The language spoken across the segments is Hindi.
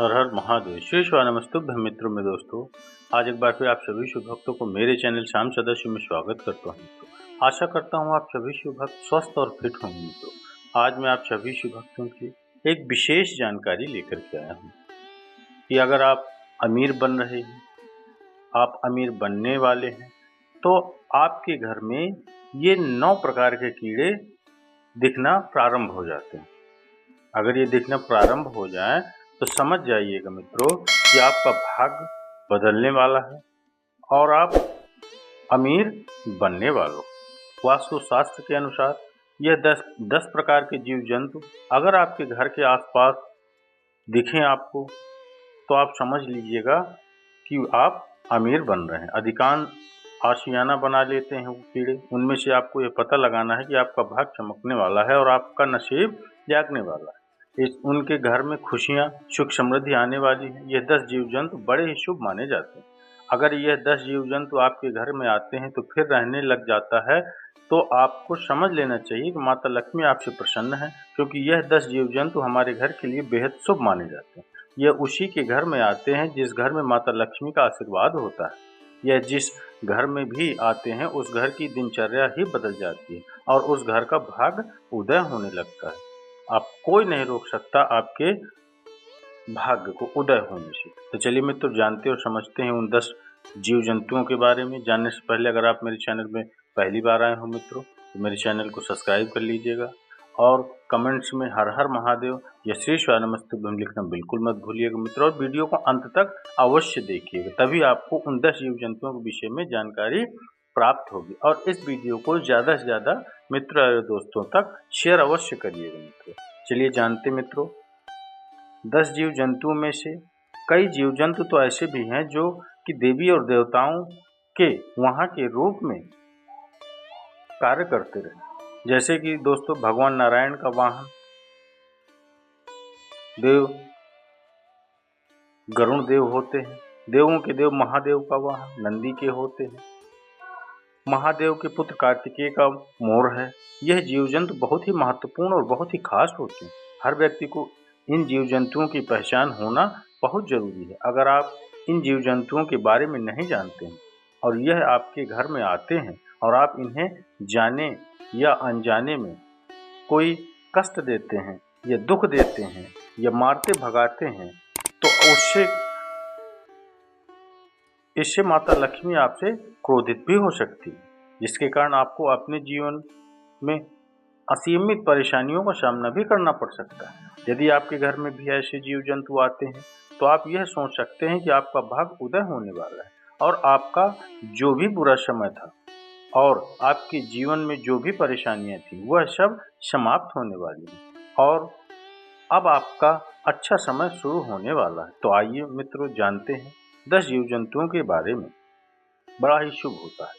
हर हर महादेव। श्री शिवानमस्तुभ्यं मित्रों में दोस्तों, आज एक बार फिर आप सभी शिव भक्तों को मेरे चैनल श्याम सदाशिव में स्वागत करता हूं। मित्रों, आशा करता हूं आप सभी शिव भक्त स्वस्थ और फिट होंगे। मित्रों, आज मैं आप सभी शिव भक्तों की एक विशेष जानकारी लेकर के आया हूं कि अगर आप अमीर बन रहे हैं, आप अमीर बनने वाले हैं, तो आपके घर में ये 9 प्रकार के कीड़े दिखना प्रारंभ हो जाते हैं। अगर ये दिखना प्रारंभ हो जाए तो समझ जाइएगा मित्रों कि आपका भाग्य बदलने वाला है और आप अमीर बनने वाले हो। वास्तुशास्त्र के अनुसार यह 10 प्रकार के जीव जंतु अगर आपके घर के आसपास दिखें आपको, तो आप समझ लीजिएगा कि आप अमीर बन रहे हैं। अधिकांश आशियाना बना लेते हैं वो कीड़े। उनमें से आपको ये पता लगाना है कि आपका भाग्य चमकने वाला है और आपका नसीब जागने वाला है। उनके घर में खुशियां, सुख समृद्धि आने वाली है। यह 10 जीव जंतु बड़े ही शुभ माने जाते हैं। अगर यह 10 जीव जंतु आपके घर में आते हैं तो फिर रहने लग जाता है, तो आपको समझ लेना चाहिए कि माता लक्ष्मी आपसे प्रसन्न है, क्योंकि यह 10 जीव जंतु हमारे घर के लिए बेहद शुभ माने जाते हैं। यह उसी के घर में आते हैं जिस घर में माता लक्ष्मी का आशीर्वाद होता है। यह जिस घर में भी आते हैं उस घर की दिनचर्या ही बदल जाती है और उस घर का भाग्य उदय होने लगता है। आप कोई नहीं रोक सकता आपके भाग्य को उदय होने से। तो चलिए मित्रों, जानते और समझते हैं उन 10 जीव जंतुओं के बारे में। जानने से पहले अगर आप मेरे चैनल में पहली बार आए हो मित्रों, तो मेरे चैनल को सब्सक्राइब कर लीजिएगा और कमेंट्स में हर हर महादेव या श्री शिवानमस्तुभ्यं लिखना बिल्कुल मत भूलिएगा मित्रों। और वीडियो को अंत तक अवश्य देखिएगा, तभी आपको उन 10 जीव जंतुओं के विषय में जानकारी प्राप्त होगी। और इस वीडियो को ज़्यादा से ज़्यादा मित्र और दोस्तों तक शेयर अवश्य करिएगा मित्रों। चलिए जानते मित्रों, 10 जीव जंतुओं में से कई जीव जंतु तो ऐसे भी हैं जो कि देवी और देवताओं के वहाँ के रूप में कार्य करते रहे। जैसे कि दोस्तों, भगवान नारायण का वाहन देव गरुण देव होते हैं। देवों के देव महादेव का वाहन नंदी के होते हैं। महादेव के पुत्र कार्तिकेय का मोर है। यह जीव जंतु बहुत ही महत्वपूर्ण और बहुत ही खास होते हैं। हर व्यक्ति को इन जीव जंतुओं की पहचान होना बहुत जरूरी है। अगर आप इन जीव जंतुओं के बारे में नहीं जानते हैं और यह आपके घर में आते हैं और आप इन्हें जाने या अनजाने में कोई कष्ट देते हैं या दुख देते हैं या मारते भगाते हैं, तो इससे माता लक्ष्मी आपसे क्रोधित भी हो सकती है, जिसके कारण आपको अपने जीवन में असीमित परेशानियों का सामना भी करना पड़ सकता है। यदि आपके घर में भी ऐसे जीव जंतु आते हैं तो आप यह सोच सकते हैं कि आपका भाग्य उदय होने वाला है और आपका जो भी बुरा समय था और आपके जीवन में जो भी परेशानियां थी वह सब समाप्त होने वाली हैं और अब आपका अच्छा समय शुरू होने वाला है। तो आइए मित्रों, जानते हैं 10 जीव जंतुओं के बारे में। बड़ा ही शुभ होता है,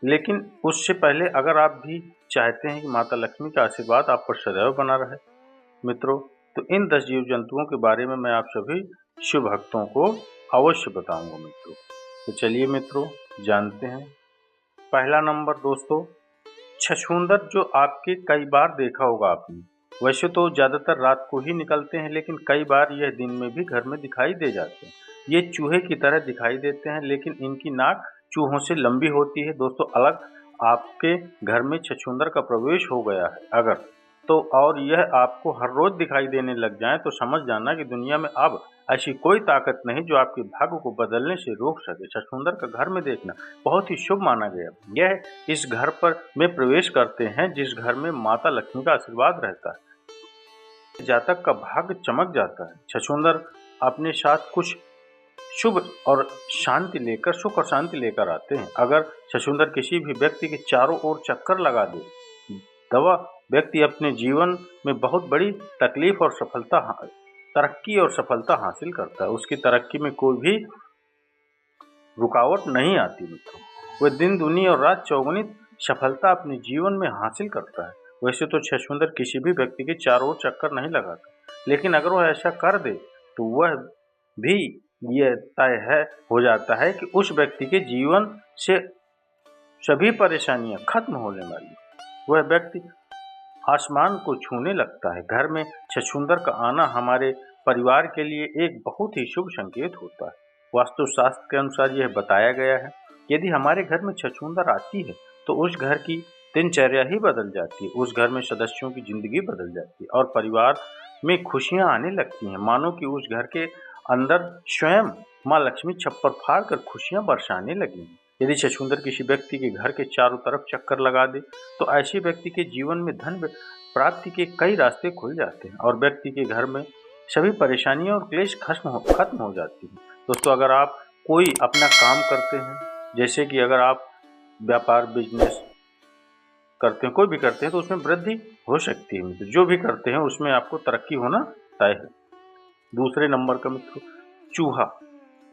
लेकिन उससे पहले अगर आप भी चाहते हैं कि माता लक्ष्मी का आशीर्वाद आप पर सदैव बना रहे मित्रों, तो इन 10 जीव जंतुओं के बारे में मैं आप सभी शिव भक्तों को अवश्य बताऊंगा मित्रों। तो चलिए मित्रों, जानते हैं। पहला नंबर दोस्तों, छछूंदर, जो आपके कई बार देखा होगा आपने। वैसे तो ज़्यादातर रात को ही निकलते हैं, लेकिन कई बार यह दिन में भी घर में दिखाई दे जाते हैं। ये चूहे की तरह दिखाई देते हैं, लेकिन इनकी नाक चूहों से लंबी होती है दोस्तों। अलग आपके घर में छछूंदर का प्रवेश हो गया है अगर तो, और यह आपको हर रोज दिखाई देने लग जाए, तो समझ जाना कि दुनिया में अब ऐसी कोई ताकत नहीं जो आपके भाग्य को बदलने से रोक सके। छछूंदर का घर में देखना बहुत ही शुभ माना गया। यह इस घर पर में प्रवेश करते हैं जिस घर में माता लक्ष्मी का आशीर्वाद रहता है। जातक का भाग्य चमक जाता है। छछूंदर अपने साथ कुछ शुभ और शांति लेकर, सुख और शांति लेकर आते हैं। अगर छछूंदर किसी भी व्यक्ति के चारों ओर चक्कर लगा दे, दवा व्यक्ति अपने जीवन में बहुत बड़ी तकलीफ और तरक्की और सफलता हासिल करता है। उसकी तरक्की में कोई भी रुकावट नहीं आती मित्रों। वह दिन दुनी और रात चौगुनी सफलता अपने जीवन में हासिल करता है। वैसे तो छछूंदर किसी भी व्यक्ति के चारों ओर चक्कर नहीं लगाता, लेकिन अगर वह ऐसा कर दे तो वह भी यह तय है हो जाता है कि उस व्यक्ति के जीवन से सभी परेशानियां खत्म होने वाली। वह व्यक्ति आसमान को छूने लगता है। घर में छछूंदर का आना हमारे परिवार के लिए एक बहुत ही शुभ संकेत होता है। वास्तुशास्त्र के अनुसार यह बताया गया है, यदि हमारे घर में छछूंदर आती है तो उस घर की दिनचर्या ही बदल जाती है, उस घर में सदस्यों की जिंदगी बदल जाती है और परिवार में खुशियां आने लगती हैं, मानो कि उस घर के अंदर स्वयं माँ लक्ष्मी छप्पर फाड़ कर खुशियां बरसाने लगी हैं। यदि छछूंदर किसी व्यक्ति के घर के चारों तरफ चक्कर लगा दे तो ऐसे व्यक्ति के जीवन में धन प्राप्ति के कई रास्ते खुल जाते हैं और व्यक्ति के घर में सभी परेशानियां और क्लेश खत्म हो जाती हैं। दोस्तों, अगर आप कोई अपना काम करते हैं, जैसे कि अगर आप व्यापार बिजनेस करते हैं, कोई भी करते हैं, तो उसमें वृद्धि हो सकती है मित्र। जो भी करते हैं उसमें आपको तरक्की होना तय है। दूसरे नंबर का मित्र चूहा।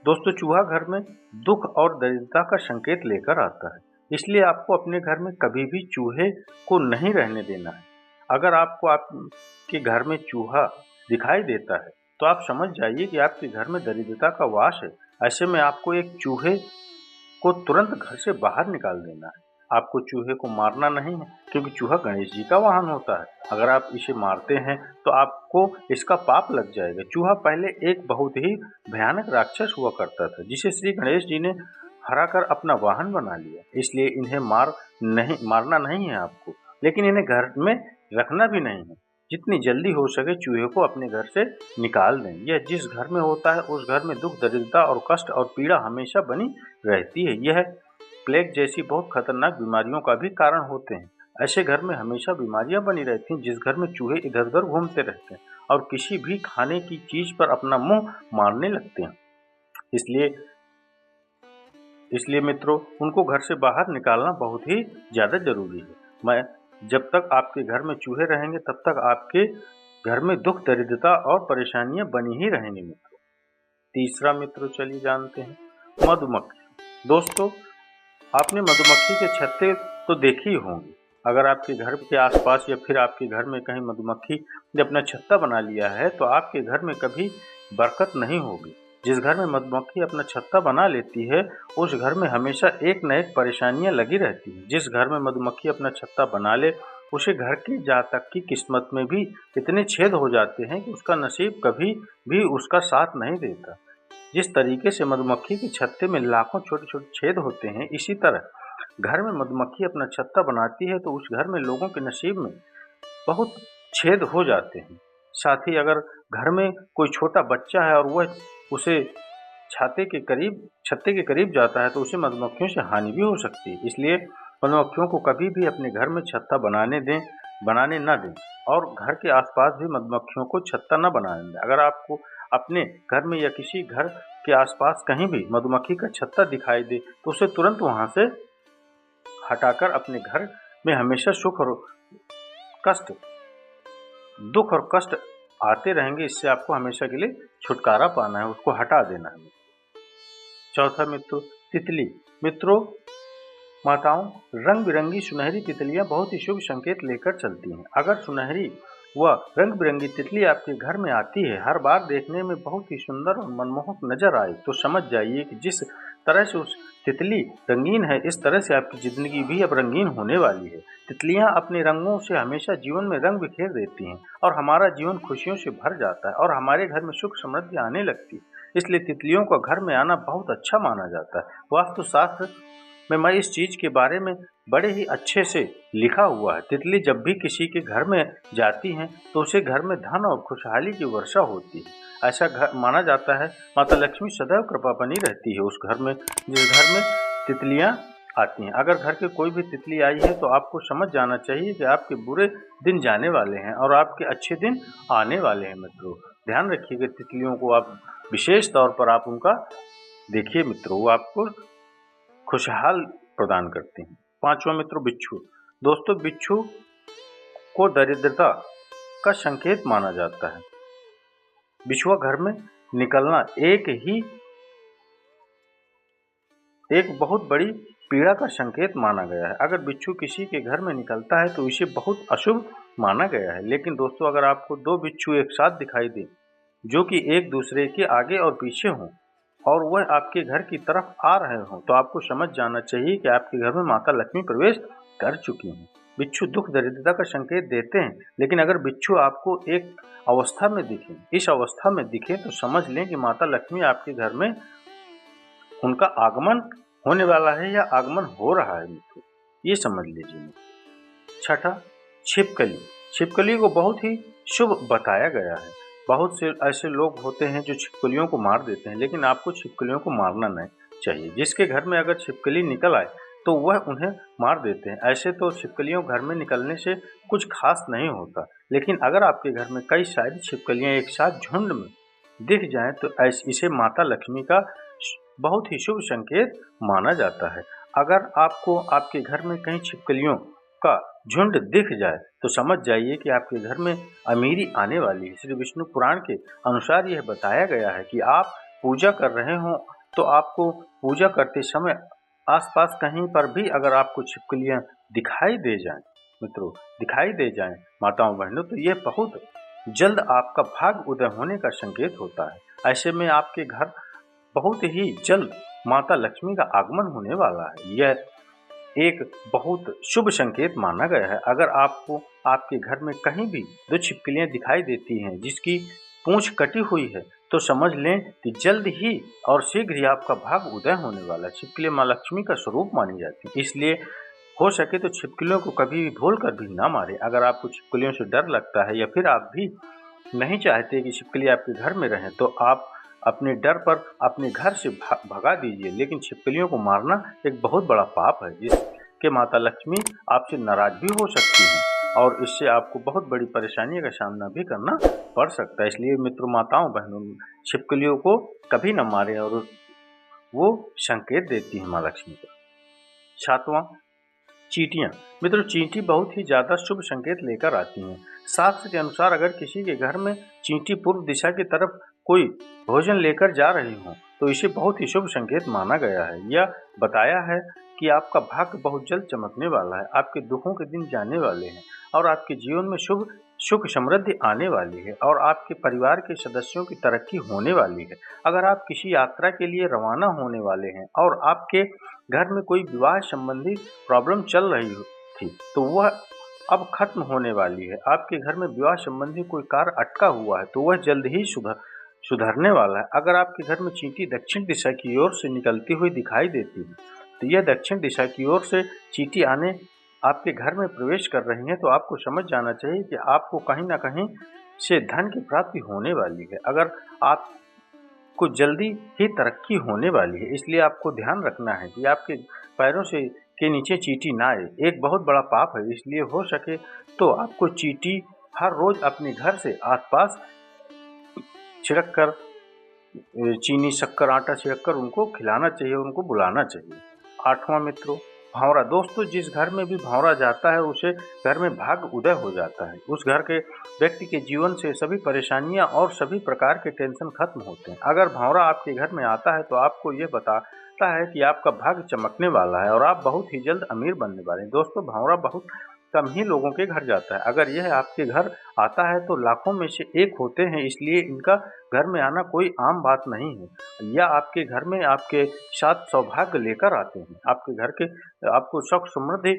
दोस्तों, चूहा घर में दुख और दरिद्रता का संकेत लेकर आता है, इसलिए आपको अपने घर में कभी भी चूहे को नहीं रहने देना है। अगर आपको आपके घर में चूहा दिखाई देता है तो आप समझ जाइए कि आपके घर में दरिद्रता का वास है। ऐसे में आपको एक चूहे को तुरंत घर से बाहर निकाल देना है। आपको चूहे को मारना नहीं है, क्योंकि चूहा गणेश जी का वाहन होता है। अगर आप इसे मारते हैं तो आपको इसका पाप लग जाएगा। चूहा पहले एक बहुत ही भयानक राक्षस हुआ करता था, जिसे श्री गणेश जी ने हराकर अपना वाहन बना लिया। इसलिए इन्हें मारना नहीं है आपको, लेकिन इन्हें घर में रखना भी नहीं है। जितनी जल्दी हो सके चूहे को अपने घर से निकाल दें। यह जिस घर में होता है उस घर में दुख, दरिद्रता और कष्ट और पीड़ा हमेशा बनी रहती है। यह प्लेग जैसी बहुत खतरनाक बीमारियों का भी कारण होते हैं। ऐसे घर में हमेशा बीमारियां बनी रहती हैं, जिस घर में चूहे इधर उधर घूमते रहते हैं और किसी भी खाने की चीज पर अपना मुंह मारने लगते हैं। इसलिए मित्रों, उनको घर से बाहर निकालना बहुत ही ज्यादा जरूरी है। जब तक आपके घर में चूहे रहेंगे तब तक आपके घर में दुख, दरिद्रता और परेशानियां बनी ही रहेंगी मित्रों। तीसरा मित्रों, चलिए जानते हैं मधुमक्खी। दोस्तों, आपने मधुमक्खी के छत्ते तो देखे ही होंगे। अगर आपके घर के आसपास या फिर आपके घर में कहीं मधुमक्खी ने अपना छत्ता बना लिया है तो आपके घर में कभी बरकत नहीं होगी। जिस घर में मधुमक्खी अपना छत्ता बना लेती है उस घर में हमेशा एक न एक परेशानियां लगी रहती हैं। जिस घर में मधुमक्खी अपना छत्ता बना ले उसे घर की जातक की किस्मत में भी इतने छेद हो जाते हैं कि उसका नसीब कभी भी उसका साथ नहीं देता। जिस तरीके से मधुमक्खी के छत्ते में लाखों छोटे छोटे छेद होते हैं, इसी तरह घर में मधुमक्खी अपना छत्ता बनाती है तो उस घर में लोगों के नसीब में बहुत छेद हो जाते हैं। साथ ही अगर घर में कोई छोटा बच्चा है और वह उसे छत्ते के करीब जाता है तो उसे मधुमक्खियों से हानि भी हो सकती है। इसलिए मधुमक्खियों को कभी भी अपने घर में छत्ता बनाने न दें और घर के आसपास भी मधुमक्खियों को छत्ता न बनाने दें। अगर आपको अपने घर में या किसी घर के आसपास कहीं भी मधुमक्खी का छत्ता दिखाई दे तो उसे तुरंत वहां से हटाकर अपने घर में हमेशा दुख और कष्ट आते रहेंगे, इससे आपको हमेशा के लिए छुटकारा पाना है, उसको हटा देना है। चौथा मित्रों, तितली। मित्रों, माताओं, रंग बिरंगी सुनहरी तितलियां बहुत ही शुभ संकेत लेकर चलती हैं। अगर सुनहरी व रंग बिरंगी तितली आपके घर में आती है, हर बार देखने में बहुत ही सुंदर और मनमोहक नजर आए, तो समझ जाइए कि जिस तरह से उस तितली रंगीन है, इस तरह से आपकी जिंदगी भी अब रंगीन होने वाली है। तितलियां अपने रंगों से हमेशा जीवन में रंग बिखेर देती हैं और हमारा जीवन खुशियों से भर जाता है और हमारे घर में सुख समृद्धि आने लगती है। इसलिए तितलियों का घर में आना बहुत अच्छा माना जाता है। वास्तुशास्त्र में मैं इस चीज के बारे में बड़े ही अच्छे से लिखा हुआ है। तितली जब भी किसी के घर में जाती हैं तो उसे घर में धन और खुशहाली की वर्षा होती है। ऐसा घर माना जाता है माता लक्ष्मी सदैव कृपा बनी रहती है उस घर में जिस घर में तितलियां आती हैं। अगर घर के कोई भी तितली आई है तो आपको समझ जाना चाहिए कि आपके बुरे दिन जाने वाले हैं और आपके अच्छे दिन आने वाले हैं। मित्रों, ध्यान रखिएगा, तितलियों को आप विशेष तौर पर आप उनका देखिए मित्रों, वो आपको खुशहाल प्रदान करते हैं। पांचवा मित्रों, बिच्छू। दोस्तों, बिच्छू को दरिद्रता का संकेत माना जाता है। बिच्छुआ घर में निकलना एक बहुत बड़ी पीड़ा का संकेत माना गया है। अगर बिच्छू किसी के घर में निकलता है तो इसे बहुत अशुभ माना गया है। लेकिन दोस्तों, अगर आपको दो बिच्छू एक साथ दिखाई दे जो कि एक दूसरे के आगे और पीछे हों और वह आपके घर की तरफ आ रहे हों तो आपको समझ जाना चाहिए कि आपके घर में माता लक्ष्मी प्रवेश कर चुकी हैं। बिच्छू दुख दरिद्रता का संकेत देते हैं, लेकिन अगर बिच्छू आपको एक अवस्था में दिखे, इस अवस्था में दिखे, तो समझ लें कि माता लक्ष्मी आपके घर में उनका आगमन होने वाला है या आगमन हो रहा है मित्रों, ये समझ लीजिए। छठा, छिपकली। छिपकली को बहुत ही शुभ बताया गया है। बहुत से ऐसे लोग होते हैं जो छिपकलियों को मार देते हैं, लेकिन आपको छिपकलियों को मारना नहीं चाहिए। जिसके घर में अगर छिपकली निकल आए तो वह उन्हें मार देते हैं। ऐसे तो छिपकलियों घर में निकलने से कुछ खास नहीं होता, लेकिन अगर आपके घर में कई सारी छिपकलियां एक साथ झुंड में दिख जाएं तो इसे माता लक्ष्मी का बहुत ही शुभ संकेत माना जाता है। अगर आपको आपके घर में कहीं छिपकलियों का झुंड दिख जाए तो समझ जाइए कि आपके घर में अमीरी आने वाली है। श्री विष्णु पुराण के अनुसार यह बताया गया है कि आप पूजा कर रहे हो तो आपको पूजा करते समय आसपास कहीं पर भी अगर आपको छिपकलियां दिखाई दे जाएं मित्रों, दिखाई दे जाएं माताओं बहनों, तो यह बहुत जल्द आपका भाग उदय होने का संकेत होता है। ऐसे में आपके घर बहुत ही जल्द माता लक्ष्मी का आगमन होने वाला है। यह एक बहुत शुभ संकेत माना गया है। अगर आपको आपके घर में कहीं भी दो छिपकलियां दिखाई देती हैं जिसकी पूंछ कटी हुई है, तो समझ लें कि जल्द ही और शीघ्र ही आपका भाग उदय होने वाला है। छिपकलियां माँ लक्ष्मी का स्वरूप मानी जाती है, इसलिए हो सके तो छिपकलियों को कभी भी भूल कर भी ना मारे। अगर आपको छिपकलियों से डर लगता है या फिर आप भी नहीं चाहते कि छिपकली आपके घर में रहें, तो आप अपने डर पर अपने घर से भगा दीजिए। लेकिन छिपकलियों को मारना एक बहुत बड़ा पाप है, जिसके माता लक्ष्मी आपसे नाराज भी हो सकती हैं और इससे आपको बहुत बड़ी परेशानियों का सामना भी करना पड़ सकता है। इसलिए मित्रों, माताओं बहनों, छिपकलियों को कभी न मारें और वो संकेत देती है माँ लक्ष्मी का। सातवां, चींटियां। मित्रों, चींटी बहुत ही ज्यादा शुभ संकेत लेकर आती हैं। शास्त्र के अनुसार अगर किसी के घर में चींटी पूर्व दिशा की तरफ कोई भोजन लेकर जा रही हो तो इसे बहुत ही शुभ संकेत माना गया है। यह बताया है कि आपका भाग्य बहुत जल्द चमकने वाला है, आपके दुखों के दिन जाने वाले हैं और आपके जीवन में शुभ सुख समृद्धि आने वाली है और आपके परिवार के सदस्यों की तरक्की होने वाली है। अगर आप किसी यात्रा के लिए रवाना होने वाले हैं और आपके घर में कोई विवाह संबंधी प्रॉब्लम चल रही थी तो वह अब खत्म होने वाली है। आपके घर में विवाह संबंधी कोई कार्य अटका हुआ है तो वह जल्द ही सुधरने वाला है। अगर आपके घर में चींटी दक्षिण दिशा की ओर से निकलती हुई दिखाई देती है तो यह दक्षिण दिशा की ओर से चींटी आने आपके घर में प्रवेश कर रही हैं, तो आपको समझ जाना चाहिए कि आपको कहीं ना कहीं से धन की प्राप्ति होने वाली है। अगर आपको जल्दी ही तरक्की होने वाली है, इसलिए आपको ध्यान रखना है कि आपके पैरों से के नीचे चींटी ना आए। एक बहुत बड़ा पाप है, इसलिए हो सके तो आपको चींटी हर रोज अपने घर से आसपास छिड़क कर चीनी, शक्कर, आटा छिड़क कर उनको खिलाना चाहिए, उनको बुलाना चाहिए। आठवां मित्रों, भंवरा। दोस्तों, जिस घर में भी भंवरा जाता है उसे घर में भाग्य उदय हो जाता है। उस घर के व्यक्ति के जीवन से सभी परेशानियां और सभी प्रकार के टेंशन खत्म होते हैं। अगर भंवरा आपके घर में आता है तो आपको यह बताता है कि आपका भाग्य चमकने वाला है और आप बहुत ही जल्द अमीर बनने वाले हैं। दोस्तों, भंवरा बहुत कम ही लोगों के घर जाता है। अगर यह आपके घर आता है तो लाखों में से एक होते हैं, इसलिए इनका घर में आना कोई आम बात नहीं है। यह आपके घर में आपके साथ सौभाग्य लेकर आते हैं, आपके घर के आपको सुख समृद्धि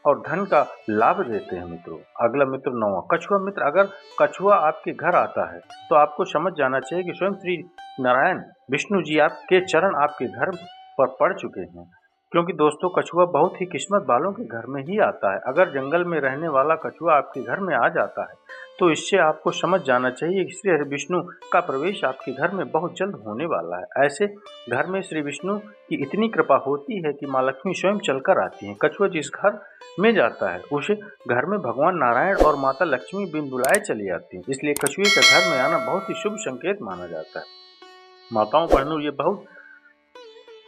और धन का लाभ देते हैं मित्रों। अगला मित्र, नौवां, कछुआ। मित्र, अगर कछुआ आपके घर आता है तो आपको समझ जाना चाहिए कि स्वयं श्री नारायण विष्णु जी आपके चरण आपके घर पर पड़ चुके हैं, क्योंकि दोस्तों कछुआ बहुत ही किस्मत वालों के घर में ही आता है। अगर जंगल में रहने वाला कछुआ आपके घर में आ जाता है तो इससे आपको समझ जाना चाहिए कि श्री विष्णु का प्रवेश आपके घर में बहुत जल्द होने वाला है। ऐसे घर में श्री विष्णु की इतनी कृपा होती है कि माँ लक्ष्मी स्वयं चलकर आती हैं। कछुआ जिस घर में जाता है उस घर में भगवान नारायण और माता लक्ष्मी बिन बुलाए चली आती हैं, इसलिए कछुए का घर में आना बहुत ही शुभ संकेत माना जाता है। माताओं बहनों, ये बहुत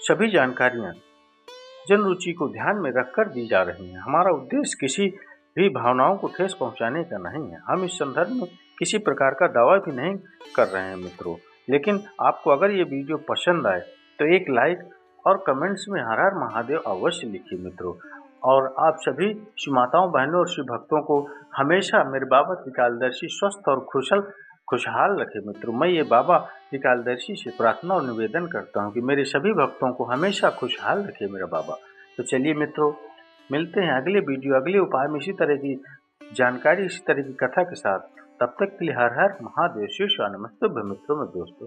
सभी जानकारियाँ जन रुचि को ध्यान में रखकर दी जा रही हैं। हमारा उद्देश्य किसी भी भावनाओं को ठेस पहुंचाने का नहीं है। हम इस संदर्भ में किसी प्रकार का दावा भी नहीं कर रहे हैं मित्रों। लेकिन आपको अगर ये वीडियो पसंद आए तो एक लाइक और कमेंट्स में हर हर महादेव अवश्य लिखिए मित्रों। और आप सभी शिव माताओं बहनों और शिव भक्तों को हमेशा मेरे बाबा त्रिकालदर्शी स्वस्थ और खुशहाल रखे मित्रों। मैं ये बाबा त्रिकालदर्शी से प्रार्थना और निवेदन करता हूँ कि मेरे सभी भक्तों को हमेशा खुशहाल रखे मेरा बाबा। तो चलिए मित्रों, मिलते हैं अगले वीडियो अगले उपाय में इसी तरह की जानकारी, इसी तरह की कथा के साथ। तब तक के लिए हर हर महादेव। शिव नमस्तुभ्यं मित्रों में दोस्तों।